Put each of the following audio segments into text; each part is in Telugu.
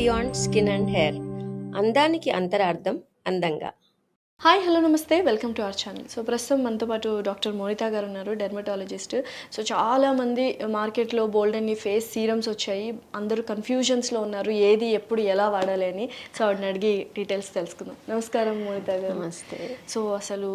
Beyond skin and hair. అందానికి అంతరార్థం అందంగా. హాయ్ హలో నమస్తే, welcome to our channel. So ప్రస్తుతం మనతో పాటు డాక్టర్ మోనితా గారు ఉన్నారు, డెర్మటాలజిస్ట్. సో చాలామంది మార్కెట్లో బోల్డ్ అన్ని ఫేస్ సీరమ్స్ వచ్చాయి, అందరూ కన్ఫ్యూజన్స్లో ఉన్నారు ఏది ఎప్పుడు ఎలా వాడాలి అని. సో ఆవిడని అడిగి డీటెయిల్స్ తెలుసుకుందాం. నమస్కారం మోనితా గారు. నమస్తే. సో అసలు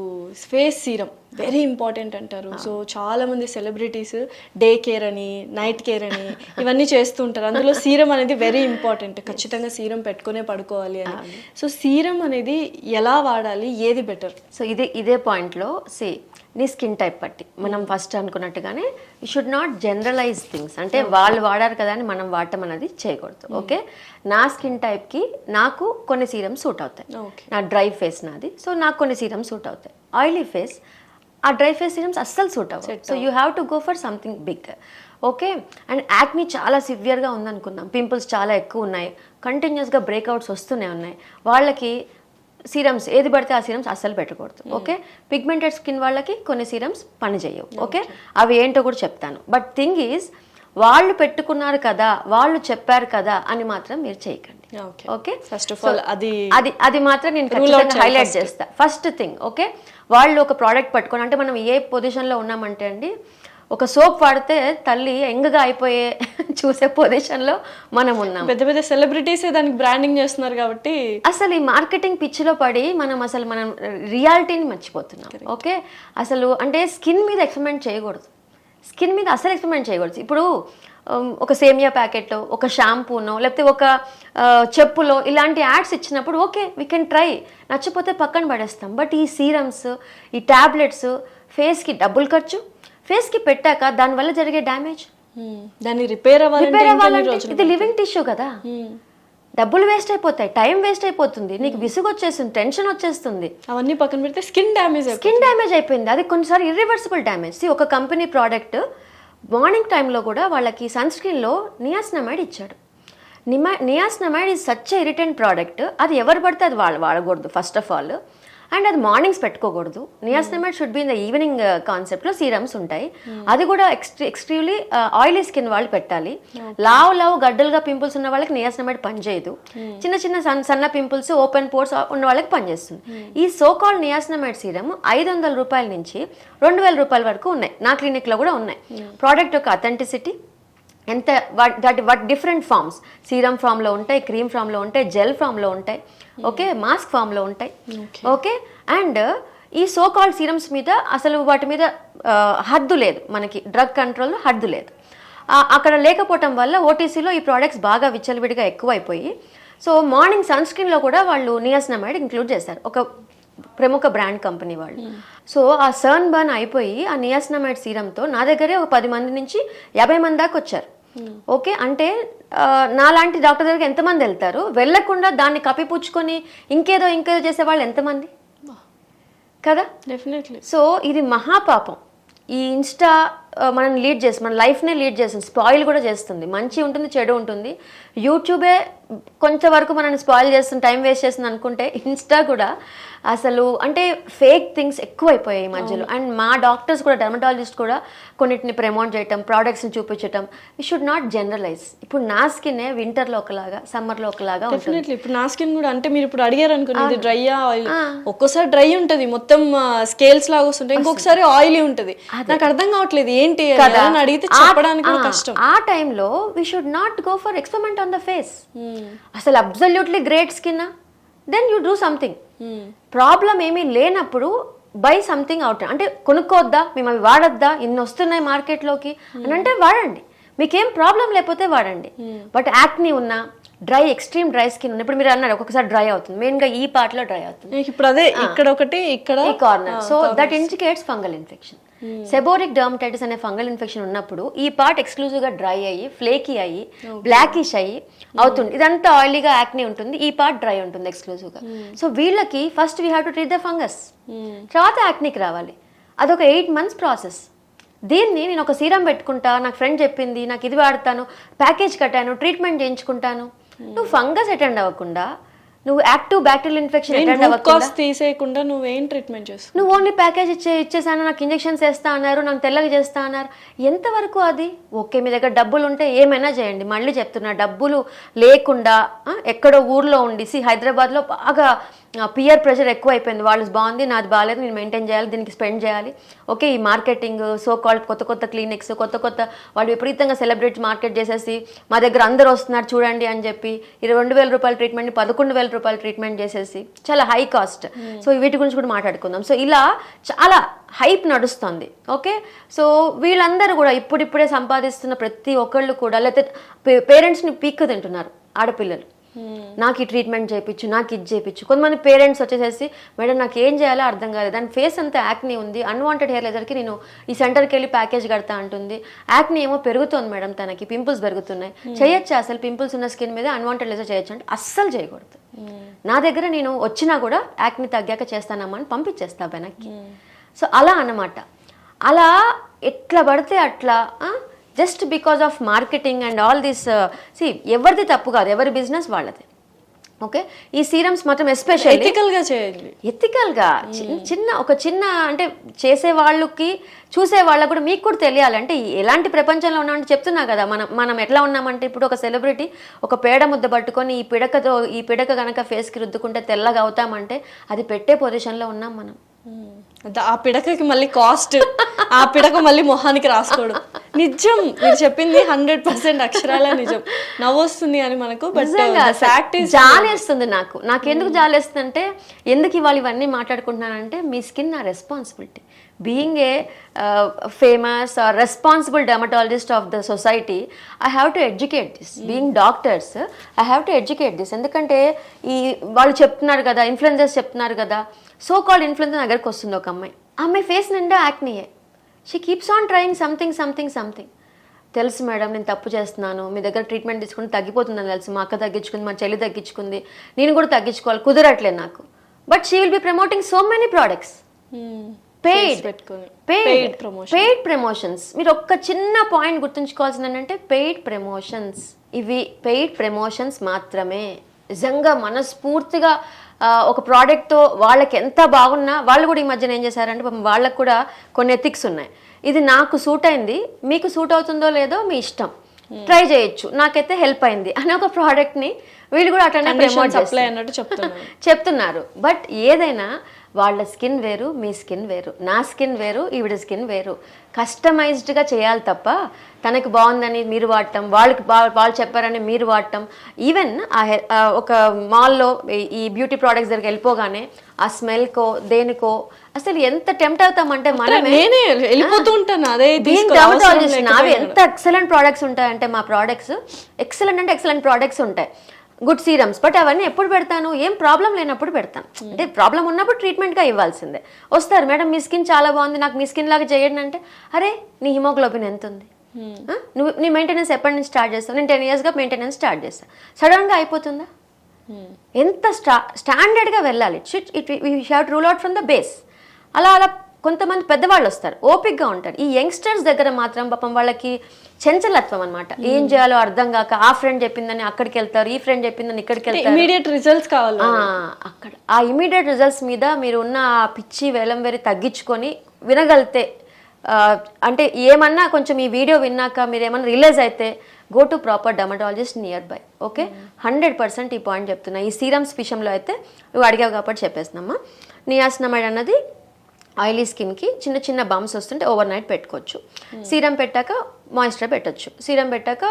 ఫేస్ సీరం వెరీ ఇంపార్టెంట్ అంటారు. సో చాలామంది సెలబ్రిటీస్ డే కేర్ అని నైట్ కేర్ అని ఇవన్నీ చేస్తూ ఉంటారు. అందులో సీరం అనేది వెరీ ఇంపార్టెంట్, ఖచ్చితంగా సీరం పెట్టుకునే పడుకోవాలి అని. సో సీరం అనేది ఎలా వాడాలి, ఏది బెటర్? సో ఇదే పాయింట్లో నీ స్కిన్ టైప్ బట్టి మనం ఫస్ట్ అనుకున్నట్టుగానే you should not generalise things. అంటే వాళ్ళు వాడారు కదా అని మనం వాడటం అనేది చేయకూడదు. ఓకే, నా స్కిన్ టైప్కి నాకు కొన్ని సీరమ్స్ సూట్ అవుతాయి. నా డ్రై ఫేస్ నాది, సో నాకు కొన్ని సీరమ్స్ సూట్ అవుతాయి. ఆయిలీ ఫేస్, ఆ డ్రై ఫేస్ సీరమ్స్ అస్సలు సూట్ అవ్వవు. So you have to go for something big. Okay, and acne చాలా సివియర్గా ఉందనుకుందాం, పింపుల్స్ చాలా ఎక్కువ ఉన్నాయి, కంటిన్యూస్గా బ్రేక్అవుట్స్ వస్తూనే ఉన్నాయి, వాళ్ళకి సీరమ్స్ ఏది పడితే ఆ సీరమ్స్ అస్సలు పెట్టకూడదు. ఓకే, పిగ్మెంటెడ్ స్కిన్ వాళ్ళకి కొన్ని సీరమ్స్ పని చేయవు. ఓకే, అవి ఏంటో కూడా చెప్తాను. బట్ థింగ్ ఈజ్, వాళ్ళు పెట్టుకున్నారు కదా, వాళ్ళు చెప్పారు కదా అని మాత్రం మీరు చేయకండి. ఓకే, ఫస్ట్ ఆఫ్ ఆల్ అది మాత్రం నేను హైలైట్ చేస్తా. ఫస్ట్ థింగ్, ఓకే, వాళ్ళు ఒక ప్రోడక్ట్ పట్టుకొని, అంటే మనం ఏ పొజిషన్లో ఉన్నామంటే అండి, ఒక సోప్ వాడితే తల్లి ఎంగగా అయిపోయే చూసే పొజిషన్లో మనం ఉన్నాం. పెద్ద పెద్ద సెలబ్రిటీసే దానికి బ్రాండింగ్ చేస్తున్నారు కాబట్టి అసలు ఈ మార్కెటింగ్ పిచ్చిలో పడి మనం రియాలిటీని మర్చిపోతున్నాం. ఓకే, అసలు అంటే స్కిన్ మీద ఎక్స్పెరిమెంట్ చేయకూడదు, స్కిన్ మీద అసలు ఎక్స్పెరిమెంట్ చేయకూడదు. ఇప్పుడు ఒక సేమియా ప్యాకెట్లో, ఒక షాంపూనో, లేకపోతే ఒక చెప్పులో ఇలాంటి యాడ్స్ ఇచ్చినప్పుడు ఓకే వీ కెన్ ట్రై, నచ్చపోతే పక్కన పడేస్తాం. బట్ ఈ సీరమ్స్, ఈ ట్యాబ్లెట్స్ ఫేస్కి డబ్బులు ఖర్చు, ఫేస్కి పెట్టాక దానివల్ల జరిగే డ్యామేజ్, దాన్ని రిపేర్ అవ్వాలంటే ఇది లివింగ్ టిష్యూ కదా, డబ్బులు వేస్ట్ అయిపోతాయి, టైం వేస్ట్ అయిపోతుంది, నీకు విసుగు వచ్చేస్తుంది, టెన్షన్ వచ్చేస్తుంది, అవన్నీ పక్కన పెడితే స్కిన్ డ్యామేజ్ అయిపోయింది. అది కొన్నిసార్లు ఇర్రివర్సిబుల్ డ్యామేజ్. ఒక కంపెనీ ప్రోడక్ట్ మార్నింగ్ టైంలో కూడా వాళ్ళకి సన్ స్క్రీన్లో నియాసినమైడ్ ఇచ్చాడు. Niacinamide is such irritant product. అది ఎవరు పడితే అది వాడకూడదు ఫస్ట్ ఆఫ్ ఆల్, అండ్ అది మార్నింగ్స్ పెట్టుకోకూడదు. Niacinamide should be in the evening కాన్సెప్ట్లో సీరమ్స్ ఉంటాయి. అది కూడా ఎక్స్ట్రీమ్లీ ఆయిలీ స్కిన్ వాళ్ళు పెట్టాలి. లావు గడ్డలుగా పింపుల్స్ ఉన్న వాళ్ళకి నియాసినమైడ్ పనిచేయదు. చిన్న చిన్న సన్న పింపుల్స్, ఓపెన్ పోర్స్ ఉన్న వాళ్ళకి పనిచేస్తుంది. ఈ సోకాల్ నియాసినమైడ్ సీరమ్ 500 రూపాయల నుంచి 2000 రూపాయల వరకు ఉన్నాయి, నా క్లినిక్లో కూడా ఉన్నాయి. ప్రోడక్ట్ యొక్క అథెంటిసిటీ ఎంత, వాట్ డిఫరెంట్ ఫార్మ్స్, సీరమ్ ఫామ్లో ఉంటాయి, క్రీమ్ ఫామ్లో ఉంటాయి, జెల్ ఫామ్లో ఉంటాయి, ఓకే, మాస్క్ ఫామ్లో ఉంటాయి. ఓకే, అండ్ ఈ సో కాల్డ్ సీరమ్స్ మీద అసలు వాటి మీద హద్దు లేదు, మనకి డ్రగ్ కంట్రోల్లో హద్దు లేదు. అక్కడ లేకపోవటం వల్ల ఓటీసీలో ఈ ప్రోడక్ట్స్ బాగా విచ్చలవిడిగా ఎక్కువైపోయి, సో మార్నింగ్ సన్ స్క్రీన్లో కూడా వాళ్ళు నియాసినమైడ్ ఇంక్లూడ్ చేశారు, ఒక ప్రముఖ బ్రాండ్ కంపెనీ వాళ్ళు. సో ఆ సన్ బర్న్ అయిపోయి ఆ నియాసినమైడ్ సీరంతో నా దగ్గరే ఒక 10 మంది నుంచి 50 మంది దాకా వచ్చారు. ఓకే, అంటే నాలాంటి డాక్టర్ దగ్గరికి ఎంతమంది వెళ్తారు, వెళ్ళకుండా దాన్ని కప్పిపుచ్చుకొని ఇంకేదో చేసే వాళ్ళు ఎంతమంది కదా. డెఫినెట్లీ. సో ఇది మహాపాపం. ఈ ఇన్స్టా మనం మన లైఫ్నే లీడ్ చేస్తుంది, స్పాయిల్ కూడా చేస్తుంది. మంచి ఉంటుంది, చెడు ఉంటుంది. యూట్యూబే కొంతవరకు మనల్ని స్పాయిల్ చేస్తుంది, టైం వేస్ట్ చేస్తుంది అనుకుంటే, ఇన్స్టా కూడా అసలు అంటే ఫేక్ థింగ్స్ ఎక్కువైపోయాయి ఈ మధ్యలో. అండ్ మా డాక్టర్స్ కూడా, డెర్మటాలజిస్ట్ కూడా కొన్నిటిని ప్రమోట్ చేయటం, ప్రోడక్ట్స్ని చూపించటం. You should not generalise. ఇప్పుడు నా స్కిన్ వింటర్లో ఒకలాగా, సమ్మర్లో ఒకలాగా ఉంటుంది. ఇప్పుడు నా స్కిన్ కూడా, అంటే మీరు ఇప్పుడు అడిగారు అనుకోండి డ్రైయా ఆయిల్, ఒక్కోసారి డ్రై ఉంటుంది, మొత్తం స్కేల్స్ లాగా వస్తుంటాయి, ఇంకొకసారి ఆయిలీ ఉంటుంది. నాకు అర్థం కావట్లేదు ఏంటి కదా అని అడిగితే చెప్పడానికి కష్టం. ఆ టైంలో we should not go for experiment on the face. అసలు absolutely great skin, then you do something. Problem ఏమీ లేనప్పుడు బై సంథింగ్ అవుట్, అంటే కొనుక్కోవద్దా, మేము అవి వాడొద్దా, ఇన్ని వస్తున్నాయి మార్కెట్లోకి అని అంటే వాడండి, మీకేం ప్రాబ్లం లేకపోతే వాడండి. బట్ యాక్నీ ఉన్నా, ఎక్స్ట్రీమ్ డ్రై స్కిన్ ఉన్న, ఇప్పుడు మీరు అన్నారు ఒక్కొక్కసారి డ్రై అవుతుంది, మెయిన్గా ఈ పార్ట్లో డ్రై అవుతుంది, ఇప్పుడు అదే ఇక్కడ ఒకటి, ఇక్కడ ఈ corner. So that indicates fungal infection. Seborrhoeic dermatitis అనే ఫంగల్ ఇన్ఫెక్షన్ ఉన్నప్పుడు ఈ పార్ట్ ఎక్స్క్లూజివ్గా డ్రై అయ్యి, ఫ్లేకీ అయ్యి, బ్లాకిష్ అయ్యి అవుతుంది. ఇదంతా ఆయిలీగా యాక్నీ ఉంటుంది, ఈ పార్ట్ డ్రై ఉంటుంది ఎక్స్క్లూజివ్గా. సో వీళ్ళకి first we have to treat the fungus, తర్వాత యాక్నీకి రావాలి. అదొక 8 months ప్రాసెస్. దీన్ని నేను ఒక సీరం పెట్టుకుంటా, నాకు ఫ్రెండ్ చెప్పింది, నాకు ఇది వాడతాను, ప్యాకేజ్ కట్టాను, ట్రీట్మెంట్ చేయించుకుంటాను, నువ్వు ఫంగస్ అటెండ్ అవ్వకుండా నువ్వు యాక్టివ్ బ్యాక్టీరియల్ ఇన్ఫెక్షన్ అటెండ్ అవ్వకుండా కాస్ట్ తీసేయకుండా నువ్వేం ట్రీట్మెంట్ చేస్తావు? నువ్వు ఓన్లీ ప్యాకేజ్ ఇచ్చేసాను, నాకు ఇంజెక్షన్స్ వేస్తా అన్నారు, నాకు తెల్లగా చేస్తా అన్నారు. ఎంతవరకు అది ఓకే? మీ దగ్గర డబ్బులు ఉంటే ఏమైనా చేయండి. మళ్ళీ చెప్తున్నా, డబ్బులు లేకుండా ఎక్కడో ఊర్లో ఉండి హైదరాబాద్లో బాగా పియర్ ప్రెషర్ ఎక్కువ అయిపోయింది. వాళ్ళు బాగుంది, నాది బాగాలేదు, నేను మెయింటైన్ చేయాలి, దీనికి స్పెండ్ చేయాలి. ఓకే, ఈ మార్కెటింగ్ సో కాల్డ్ కొత్త క్లినిక్స్, కొత్త వాళ్ళు విపరీతంగా సెలబ్రేట్ మార్కెట్ చేసేసి మా దగ్గర అందరూ వస్తున్నారు చూడండి అని చెప్పి 22,000 రూపాయల ట్రీట్మెంట్ని 11,000 రూపాయల ట్రీట్మెంట్ చేసేసి చాలా హై కాస్ట్. సో వీటి గురించి కూడా మాట్లాడుకుందాం. సో ఇలా చాలా హైప్ నడుస్తుంది. ఓకే, సో వీళ్ళందరూ కూడా ఇప్పుడిప్పుడే సంపాదిస్తున్న ప్రతి ఒక్కళ్ళు కూడా లేకపోతే పేరెంట్స్ని పీక్కు తింటున్నారు ఆడపిల్లలు. నాకు ఈ ట్రీట్మెంట్ చేయించు, నాకు ఇది చేయించు. కొంతమంది పేరెంట్స్ వచ్చేసేసి మేడం నాకు ఏం చేయాలో అర్థం కాలేదు, దాని ఫేస్ అంతా యాక్ని ఉంది, అన్వాంటెడ్ హెయిర్ లేజర్కి నేను ఈ సెంటర్కి వెళ్ళి ప్యాకేజ్ కడతా అంటుంది. యాక్ని ఏమో పెరుగుతుంది మేడం, తనకి పింపుల్స్ పెరుగుతున్నాయి, చేయొచ్చా అసలు పింపుల్స్ ఉన్న స్కిన్ మీద అన్వాంటెడ్ లేజర్ చేయొచ్చు అంటే అస్సలు చేయకూడదు. నా దగ్గర నేను వచ్చినా కూడా యాక్ని తగ్గాక చేస్తానమ్మా అని పంపించేస్తా వెనక్కి. సో అలా అన్నమాట. అలా ఎట్లా పడితే అట్లా just because of marketing and all this ఎవరిది తప్పు కాదు, ఎవరి బిజినెస్ వాళ్ళది. ఓకే, ఈ సీరమ్స్ మాత్రం ఎస్పెషల్లీ ఎథికల్గా చేయండి. ఎథికల్గా చిన్న అంటే చేసే వాళ్ళకి చూసే వాళ్ళకు కూడా మీకు కూడా తెలియాలి. అంటే ఎలాంటి ప్రపంచంలో ఉన్నామంటే చెప్తున్నా కదా, మనం ఎట్లా ఉన్నామంటే ఇప్పుడు ఒక సెలబ్రిటీ ఒక పేడ ముద్ద పట్టుకొని ఈ పిడక కనుక ఫేస్కి రుద్దుకుంటే తెల్లగా అవుతామంటే అది పెట్టే పొజిషన్లో ఉన్నాం మనం. ఆ పిడకకి మళ్ళీ కాస్ట్, ఆ పిడక మళ్ళీ మొహానికి రాసుకోవడం. నిజం, మీరు చెప్పింది 100% అక్షరాల నిజం. నవ్వొస్తుంది అని మనకు, బట్ ఫ్యాక్ట్ జాలేస్తుంది. నాకెందుకు జాలేస్తుంది అంటే, ఎందుకు ఇవాళ ఇవన్నీ మాట్లాడుకుంటున్నానంటే మీ స్కిన్ నా responsibility. Being a famous or responsible dermatologist of the society, I have to educate this. Being doctors, I have to educate this. ఎందుకంటే ఈ వాళ్ళు చెప్తున్నారు కదా, ఇన్ఫ్లుయెన్సర్స్ చెప్తున్నారు కదా, సో కాల్డ్ ఇన్ఫ్లుయెన్సర్ దగ్గరికి వస్తుంది ఒక అమ్మాయి ఫేస్ నిండా యాక్నియే. She keeps on trying something. తెలుసు మేడం నేను తప్పు చేస్తున్నాను, మీ దగ్గర ట్రీట్మెంట్ తీసుకుంటే తగ్గిపోతుందని తెలుసు, మా అక్క తగ్గించుకుంది, మా చెల్లి తగ్గించుకుంది, నేను కూడా తగ్గించుకోవాలి, కుదరట్లేదు నాకు. But she will be promoting so many products. Paid promotions. మీరు ఒక్క చిన్న పాయింట్ గుర్తుంచుకోవాల్సింది ఏంటంటే పెయిడ్ ప్రమోషన్స్. ఇవి పెయిడ్ ప్రమోషన్స్ మాత్రమే. నిజంగా మనస్ఫూర్తిగా ఒక ప్రోడక్ట్తో వాళ్ళకి ఎంత బాగున్నా, వాళ్ళు కూడా ఈ మధ్యన ఏం చేశారంటే వాళ్ళకు కూడా కొన్ని ఎథిక్స్ ఉన్నాయి. ఇది నాకు సూట్ అయింది, మీకు సూట్ అవుతుందో లేదో మీ ఇష్టం, ట్రై చేయొచ్చు, నాకైతే హెల్ప్ అయింది అని ఒక ప్రోడక్ట్ని వీళ్ళు కూడా అట్లనే ప్రమోట్ చెప్తున్నారు. బట్ ఏదైనా వాళ్ళ స్కిన్ వేరు, మీ స్కిన్ వేరు, నా స్కిన్ వేరు, ఈవిడ స్కిన్ వేరు. కస్టమైజ్డ్గా చేయాలి తప్ప తనకు బాగుందని మీరు వాడటం, వాళ్ళు చెప్పారని మీరు వాడటం. ఈవెన్ ఒక మాల్లో ఈ బ్యూటీ ప్రోడక్ట్స్ దగ్గరికి వెళ్ళిపోగానే ఆ స్మెల్కో దేనికో అసలు ఎంత టెంప్ట్ అవుతామంటే మనమే వెళ్ళిపోతూ ఉంటాను. అదే నావి ఎంత ఎక్సలెంట్ ప్రోడక్ట్స్ ఉంటాయంటే, మా ప్రోడక్ట్స్ ఎక్సలెంట్ ప్రోడక్ట్స్ ఉంటాయి, గుడ్ సీరమ్స్. బట్ అవన్నీ ఎప్పుడు పెడతాను, ఏం ప్రాబ్లం లేనప్పుడు పెడతాను. అంటే ప్రాబ్లం ఉన్నప్పుడు ట్రీట్మెంట్గా ఇవ్వాల్సిందే. వస్తారు మేడం మీ స్కిన్ చాలా బాగుంది, నాకు మీ స్కిన్ లాగా చేయండి అంటే, అరే నీ హిమోగ్లోబిన్ ఎంత ఉంది, నీ మెయింటెనెన్స్ ఎప్పటి నుంచి స్టార్ట్ చేస్తావు? నేను 10 yearsగా మెయింటెనెన్స్ స్టార్ట్ చేస్తాను. సడన్గా అయిపోతుందా? ఎంత స్టాండర్డ్గా వెళ్ళాలి. We have to rule out from the base. అలా కొంతమంది పెద్దవాళ్ళు వస్తారు, ఓపిక్గా ఉంటారు. ఈ యంగ్స్టర్స్ దగ్గర మాత్రం పాపం వాళ్ళకి చంచలత్వం అనమాట. ఏం చేయాలో అర్థం కాక ఆ ఫ్రెండ్ చెప్పిందని అక్కడికి వెళ్తారు, ఈ ఫ్రెండ్ చెప్పిందని ఇక్కడికి వెళ్తారు. ఇమీడియట్ రిజల్ట్స్ కావాలి. అక్కడ ఆ ఇమీడియట్ రిజల్ట్స్ మీద మీరు ఉన్న పిచ్చి వేలం వేరి తగ్గించుకొని వినగలితే, అంటే ఏమన్నా కొంచెం ఈ వీడియో విన్నాక మీరు ఏమన్నా రిలీజ్ అయితే go to proper dermatologist near by. Okay, 100% ఈ పాయింట్ చెప్తున్నా. ఈ సీరమ్స్ విషయంలో అయితే నువ్వు అడిగావు కాబట్టి చెప్పేస్తున్నామా. నియాసినమైడ్ అన్నది ఆయిలీ స్కిన్కి చిన్న బంప్స్ వస్తుంటే ఓవర్ నైట్ పెట్టుకోవచ్చు. సీరం పెట్టాక మాయిశ్చర్ పెట్టచ్చు, సీరం పెట్టాక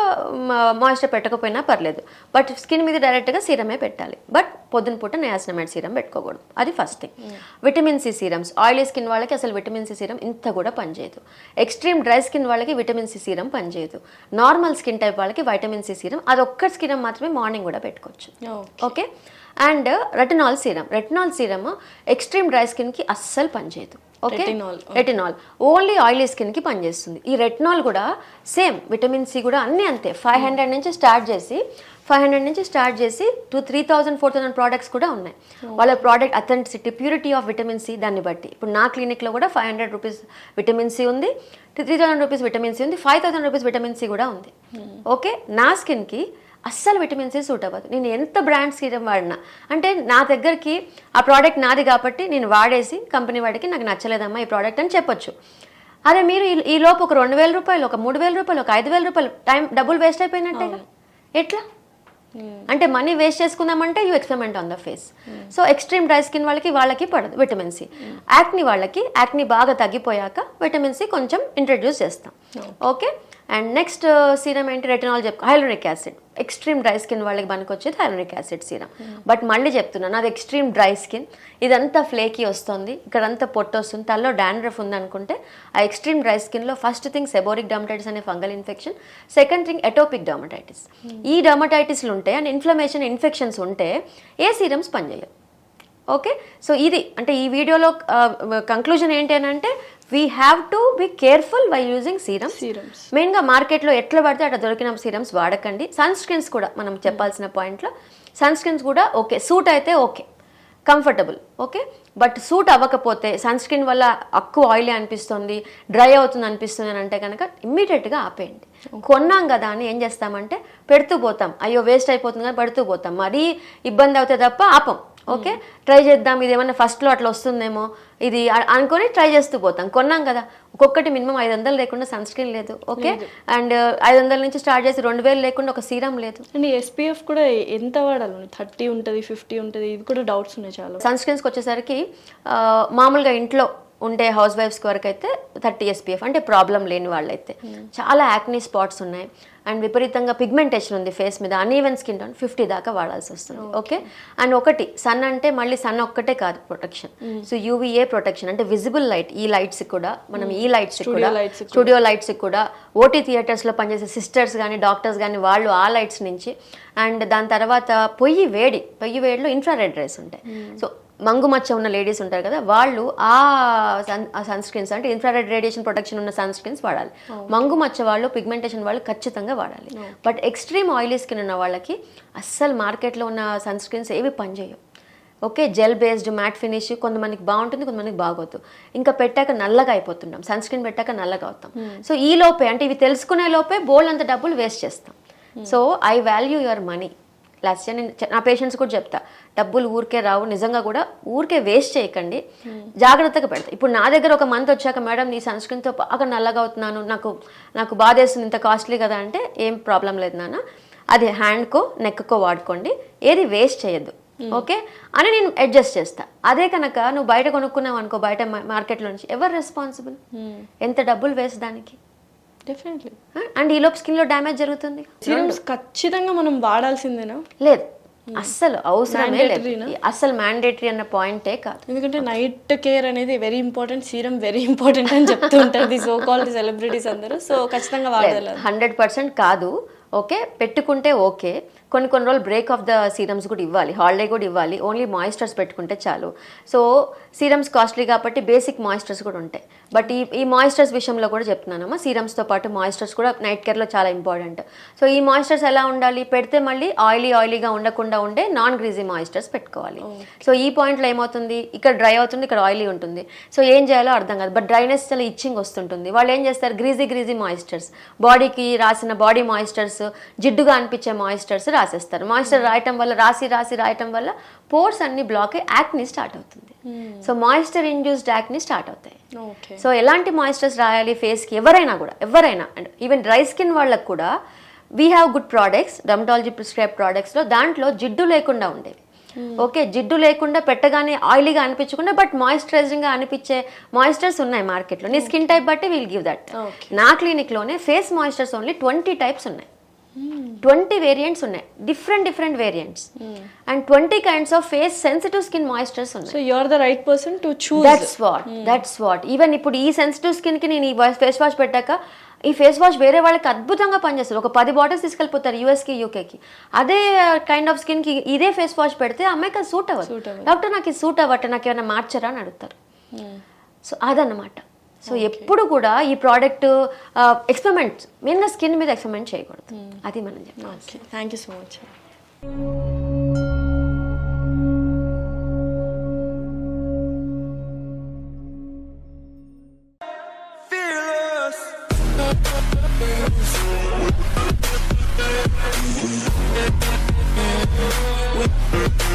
మాయిశ్చర్ పెట్టకపోయినా పర్లేదు, బట్ స్కిన్ మీద డైరెక్ట్గా సీరమే పెట్టాలి. బట్ పొద్దున పూట నియాసినమైడ్ సీరం పెట్టుకోకూడదు, అది first thing. Vitamin C serums, oily skin వాళ్ళకి అసలు విటమిన్ సి సీరం ఇంత కూడా పనిచేయదు. ఎక్స్ట్రీమ్ డ్రై స్కిన్ వాళ్ళకి విటమిన్ సి సీరం పనిచేయదు. నార్మల్ స్కిన్ టైప్ వాళ్ళకి వైటమిన్ సి సీరం, అది ఒక్క స్కిన్ మాత్రమే మార్నింగ్ కూడా పెట్టుకోవచ్చు. Okay, and retinol serum extreme dry స్కిన్కి అస్సలు పనిచేయదు. ఓకే, రెటినాల్ ఓన్లీ ఆయిలీ స్కిన్కి పనిచేస్తుంది. ఈ రెటినాల్ కూడా సేమ్, విటమిన్ సి కూడా అన్నీ అంతే. 500 నుంచి స్టార్ట్ చేసి 3,000 4,000 ప్రోడక్ట్స్ కూడా ఉన్నాయి. వాళ్ళ product authenticity, purity of vitamin C దాన్ని బట్టి. ఇప్పుడు నా క్లినిక్లో కూడా 500 రూపీస్ విటమిన్ సి ఉంది, 3,000 రూపీస్ విటమిన్ సి ఉంది, 5,000 రూపీస్ విటమిన్ సి కూడా ఉంది. ఓకే, నా స్కిన్కి అస్సలు విటమిన్ సి సూట్ అవ్వదు. నేను ఎంత బ్రాండ్ సీరం వాడినా, అంటే నా దగ్గరికి ఆ ప్రోడక్ట్ నాది కాబట్టి నేను వాడేసి కంపెనీ వాడికి నాకు నచ్చలేదమ్మా ఈ ప్రోడక్ట్ అని చెప్పొచ్చు. అదే మీరు ఈ లోపు ఒక 2,000 రూపాయలు, ఒక 3,000 రూపాయలు, ఒక 5,000 రూపాయలు టైం డబ్బులు వేస్ట్ అయిపోయినట్టేగా. ఎట్లా అంటే మనీ వేస్ట్ చేసుకుందామంటే you experiment on the face. So extreme dry skin వాళ్ళకి పడదు విటమిన్ సి. యాక్ని వాళ్ళకి యాక్ని బాగా తగ్గిపోయాక విటమిన్ సి కొంచెం ఇంట్రడ్యూస్ చేస్తాం. ఓకే. అండ్ నెక్స్ట్ సీరం ఏంటి, retinol hyaluronic acid. Extreme dry skin వాళ్ళకి మనకు వచ్చేది హైలోనిక్ యాసిడ్ సీరం. బట్ మళ్ళీ చెప్తున్నాను, అది ఎక్స్ట్రీమ్ డ్రై స్కిన్, ఇదంతా ఫ్లేకీ వస్తుంది, ఇక్కడంతా పొట్టు వస్తుంది, తలలో డాండ్రఫ్ ఉందనుకుంటే ఆ ఎక్స్ట్రీమ్ డ్రై స్కిన్లో ఫస్ట్ థింగ్ సెబోరిక్ డర్మటైటిస్ అనే fungal infection, second thing atopic dermatitis. ఈ డర్మటైటిస్లు ఉంటే అండ్ ఇన్ఫెక్షన్స్ ఉంటే ఏ సీరమ్స్ పనిచేయవు. ఓకే. సో ఇది అంటే ఈ వీడియోలో కంక్లూజన్ ఏంటి అని అంటే, we have to be careful by using serums. మెయిన్గా మార్కెట్లో ఎట్లా పడితే అట్లా దొరికిన సీరమ్స్ వాడకండి. సన్ స్క్రీన్స్ కూడా మనం చెప్పాల్సిన పాయింట్లో, సన్ స్క్రీన్స్ కూడా ఓకే, సూట్ అయితే okay, comfortable okay. But suit అవ్వకపోతే, సన్ స్క్రీన్ వల్ల ఎక్కువ ఆయిలీ అనిపిస్తుంది, డ్రై అవుతుంది అనిపిస్తుంది అని అంటే కనుక ఇమ్మీడియట్గా ఆపేయండి. కొన్నాం కదా అని ఏం చేస్తామంటే పెడుతూ పోతాం, అయ్యో వేస్ట్ అయిపోతుంది కానీ పెడుతూ పోతాం, మరీ ఇబ్బంది అవుతుంది తప్ప ఆపం. ఓకే, ట్రై చేద్దాం, ఇది ఏమన్నా ఫస్ట్లో అట్లా వస్తుందేమో ఇది అనుకొని ట్రై చేస్తూ పోతాం. కొన్నాం కదా, ఒక్కొక్కటి మినిమం 500 లేకుండా సన్ స్క్రీన్ లేదు. ఓకే. అండ్ 500 నుంచి స్టార్ట్ చేసి 2,000 లేకుండా ఒక సీరం లేదు. అండ్ ఎస్పీఎఫ్ కూడా ఎంత వాడాలి? 30 ఉంటుంది, 50 ఉంటుంది, ఇది కూడా డౌట్స్ ఉన్నాయి చాలా. సన్ స్క్రీన్స్కి వచ్చేసరికి మామూలుగా ఇంట్లో ఉండే హౌస్ వైఫ్స్కి వరకు అయితే 30 SPF, అంటే ప్రాబ్లం లేని వాళ్ళైతే. చాలా యాక్నీ స్పాట్స్ ఉన్నాయి అండ్ విపరీతంగా పిగ్మెంటేషన్ ఉంది ఫేస్ మీద, అన్ఈవెన్ స్కిన్ టోన్, 50 దాకా వాడాల్సి వస్తుంది. ఓకే. అండ్ ఒకటి సన్ అంటే మళ్ళీ సన్ ఒక్కటే కాదు ప్రొటెక్షన్, సో యూవీఏ ప్రొటెక్షన్ అంటే విజిబుల్ లైట్, ఈ లైట్స్ కూడా మనం ఈ లైట్స్ కూడా స్టూడియో లైట్స్ కూడా ఓటీ థియేటర్స్లో పనిచేసే సిస్టర్స్ కానీ డాక్టర్స్ కానీ వాళ్ళు ఆ లైట్స్ నుంచి, అండ్ దాని తర్వాత పొయ్యి వేడిలో ఇన్ఫ్రారెడ్ రేస్ ఉంటాయి. సో మంగు మచ్చ ఉన్న లేడీస్ ఉంటారు కదా, వాళ్ళు ఆ సన్ స్క్రీన్స్ అంటే ఇన్ఫ్రారెడ్ రేడియేషన్ ప్రొటెక్షన్ ఉన్న సన్ స్క్రీన్స్ వాడాలి. మంగు మచ్చ వాళ్ళు, పిగ్మెంటేషన్ వాళ్ళు ఖచ్చితంగా వాడాలి. బట్ ఎక్స్ట్రీమ్ ఆయిలీ స్కిన్ ఉన్న వాళ్ళకి అస్సలు మార్కెట్లో ఉన్న సన్ స్క్రీన్స్ ఏవి పనిచేయవు. Okay. Gel based matte finish కొంతమందికి బాగుంటుంది, కొంతమందికి బాగోదు. ఇంకా పెట్టాక నల్లగా అయిపోతున్నాం, సన్ స్క్రీన్ పెట్టాక నల్లగా అవుతాం. సో ఈ లోపే అంటే ఇవి తెలుసుకునే లోపే బోల్డ్ అంత డబ్బులు వేస్ట్ చేస్తాం. So I value your money. Last year నేను నా పేషెంట్స్ కూడా చెప్తా, డబ్బులు ఊరికే రావు, నిజంగా కూడా ఊరికే వేస్ట్ చేయకండి, జాగ్రత్తగా పెడతా. ఇప్పుడు నా దగ్గర ఒక మంత్ వచ్చాక, మేడం నీ సన్ స్క్రీన్తో బాగా నల్లగా అవుతున్నాను, నాకు బాధేస్తుంది, ఇంత కాస్ట్లీ కదా అంటే, ఏం ప్రాబ్లం లేదు నాన్న, అది హ్యాండ్కో నెక్కో వాడుకోండి, ఏది వేస్ట్ చేయొద్దు. ఓకే అని నేను అడ్జస్ట్ చేస్తా. అదే కనుక నువ్వు బయట కొనుక్కున్నావు అనుకో, బయట మార్కెట్లో నుంచి, ఎవరు రెస్పాన్సిబుల్? ఎంత డబ్బులు వేస్ట్ దానికి? డెఫినెట్లీ. అండ్ ఈలోపు స్కిన్లో డ్యామేజ్ జరుగుతుంది. సీరమ్స్ ఖచ్చితంగా మనం వాడాల్సిందేనా? లేదు, అస్సలు అవసరమే లేదు, అస్సలు మ్యాండేటరీ అన్న పాయింటే కాదు. ఎందుకంటే నైట్ కేర్ అనేది very important, serum very important అని చెప్తూ ఉంటారు సో కాల్డ్ సెలబ్రిటీస్ అందరూ. సో ఖచ్చితంగా వాడాలి. 100% కాదు. ఓకే, పెట్టుకుంటే ఓకే, కొన్ని రోజులు బ్రేక్ ఆఫ్ ద సీరమ్స్ కూడా ఇవ్వాలి, హాలిడే కూడా ఇవ్వాలి. ఓన్లీ మాయిశ్చర్స్ పెట్టుకుంటే చాలు. సో సీరమ్స్ కాస్ట్లీ కాబట్టి బేసిక్ మాయిశ్చర్స్ కూడా ఉంటాయి. బట్ ఈ మాయిశ్చర్స్ విషయంలో కూడా చెప్తున్నానమ్మా, సీరమ్స్తో పాటు మాయిశ్చర్స్ కూడా నైట్ కేర్లో చాలా ఇంపార్టెంట్. సో ఈ మాయిశ్చర్స్ ఎలా ఉండాలి, పెడితే మళ్ళీ ఆయిలీగా ఉండకుండా ఉండే నాన్ గ్రీజీ మాయిశ్చర్స్ పెట్టుకోవాలి. సో ఈ పాయింట్లో ఏమవుతుంది, ఇక్కడ డ్రై అవుతుంది, ఇక్కడ ఆయిలీ ఉంటుంది. సో ఏం చేయాలో అర్థం కాదు. బట్ డ్రైనెస్ చాలా ఇచ్చింగ్ వస్తుంటుంది. వాళ్ళు ఏం చేస్తారు, గ్రీజీ మాయిశ్చర్స్, బాడీకి రాసిన బాడీ మాయిశ్చర్స్, జిడ్డుగా అనిపించే మాయిశ్చర్స్ రాసేస్తారు. మాయిశ్చర్ రాయటం వల్ల రాయటం వల్ల పోర్స్ అన్ని బ్లాక్ అయ్యి యాక్ని స్టార్ట్ అవుతుంది. So moisture induced acne start అవుతాయి. సో ఎలాంటి మాయిశ్చర్స్ రాయాలి ఫేస్కి? ఎవరైనా అండ్ ఈవెన్ డ్రై స్కిన్ వాళ్ళకు కూడా we have good products, dermatology prescribe ప్రోడక్ట్స్లో. దాంట్లో జిడ్డు లేకుండా ఉండేవి. ఓకే, జిడ్డు లేకుండా పెట్టగానే ఆయిలీగా అనిపించకుండా బట్ మాయిశ్చరైజింగ్గా అనిపించే మాయిశ్చర్స్ ఉన్నాయి మార్కెట్లో. నీ స్కిన్ టైప్ బట్టి విల్ గివ్ దట్. నా క్లినిక్లోనే ఫేస్ మాయిశ్చర్స్ ఓన్లీ 20 టైప్స్ ఉన్నాయి, 20 వేరియంట్స్ ఉన్నాయి, different variants, and 20 kinds of face sensitive skin moisturisers ఉన్నాయి. So you are the right person to choose. That's what even ఇప్పుడు ఈ సెన్సిటివ్ స్కిన్ కి నేను ఈ ఫేస్ వాష్ పెట్టాక, ఈ ఫేస్ వాష్ వేరే వాళ్ళకి అద్భుతంగా పనిచేస్తుంది. ఒక 10 బాటిల్స్ తీసుకెళ్ళిపోతారు యూఎస్కి, యూకేకి. అదే కైండ్ ఆఫ్ స్కిన్కి ఇదే ఫేస్ వాష్ పెడితే అమ్మాయికి అది సూట్ అవ్వదు. డాక్టర్ నాకు ఇది సూట్ అవ్వట, నాకు ఏమైనా మార్చరా అని అడుగుతారు. సో అదన్నమాట. సో ఎప్పుడు కూడా ఈ ప్రోడక్ట్ ఎక్స్పెరిమెంట్ మెయిన్గా స్కిన్ మీద ఎక్స్పెరిమెంట్ చేయకూడదు, అది మనం చెప్పాలి. Thank you so much. Fearless. Bye.